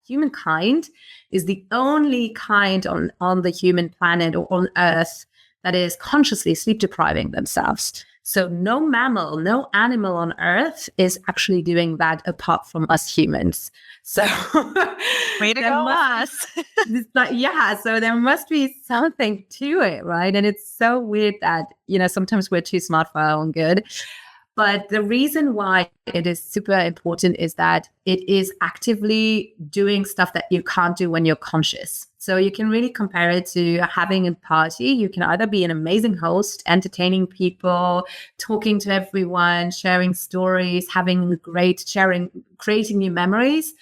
humankind is the only kind on the human planet or on Earth that is consciously sleep depriving themselves. So no mammal, no animal on Earth is actually doing that apart from us humans. So way to go, us. So there must be something to it, right? And it's so weird that, sometimes we're too smart for our own good. But the reason why it is super important is that it is actively doing stuff that you can't do when you're conscious. So you can really compare it to having a party. You can either be an amazing host, entertaining people, talking to everyone, sharing stories, creating new memories,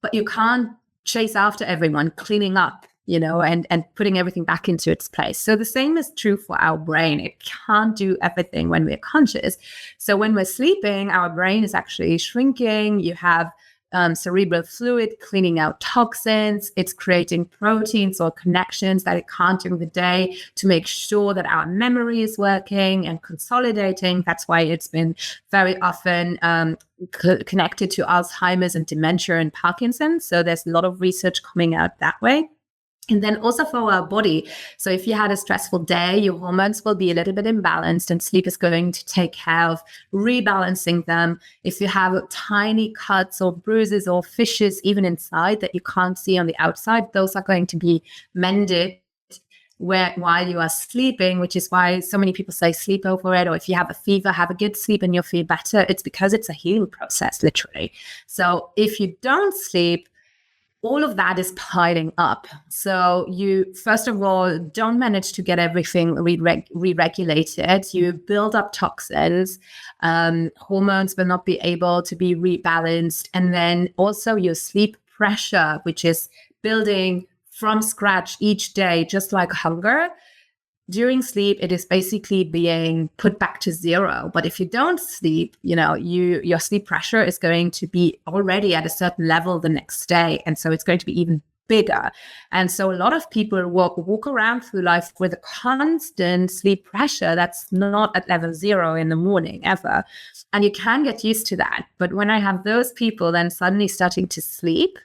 but you can't chase after everyone, cleaning up, and putting everything back into its place. So the same is true for our brain. It can't do everything when we're conscious. So when we're sleeping, our brain is actually shrinking. You have cerebral fluid cleaning out toxins. It's creating proteins or connections that it can't during the day to make sure that our memory is working and consolidating. That's why it's been very often connected to Alzheimer's and dementia and Parkinson's. So there's a lot of research coming out that way. And then also for our body. So if you had a stressful day, your hormones will be a little bit imbalanced, and sleep is going to take care of rebalancing them. If you have tiny cuts or bruises or fissures even inside that you can't see on the outside, those are going to be mended while you are sleeping, which is why so many people say sleep over it. Or if you have a fever, have a good sleep and you'll feel better. It's because it's a healing process, literally. So if you don't sleep, all of that is piling up. So you, first of all, don't manage to get everything re-regulated. You build up toxins. Hormones will not be able to be rebalanced. And then also your sleep pressure, which is building from scratch each day, just like hunger. During sleep, it is basically being put back to zero. But if you don't sleep, your sleep pressure is going to be already at a certain level the next day. And so it's going to be even bigger. And so a lot of people walk around through life with a constant sleep pressure that's not at level 0 in the morning ever. And you can get used to that. But when I have those people then suddenly starting to sleep,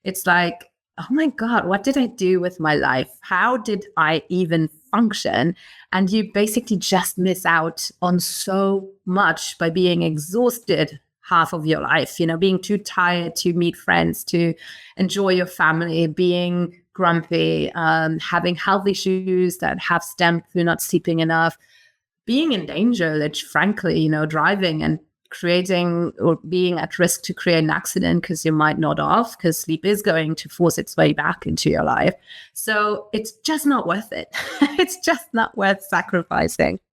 it's like, oh my God, what did I do with my life? How did I even function? And you basically just miss out on so much by being exhausted half of your life, being too tired to meet friends, to enjoy your family, being grumpy, having health issues that have stemmed through not sleeping enough, being in danger, which frankly, driving and creating or being at risk to create an accident because you might nod off, because sleep is going to force its way back into your life. So it's just not worth it. It's just not worth sacrificing.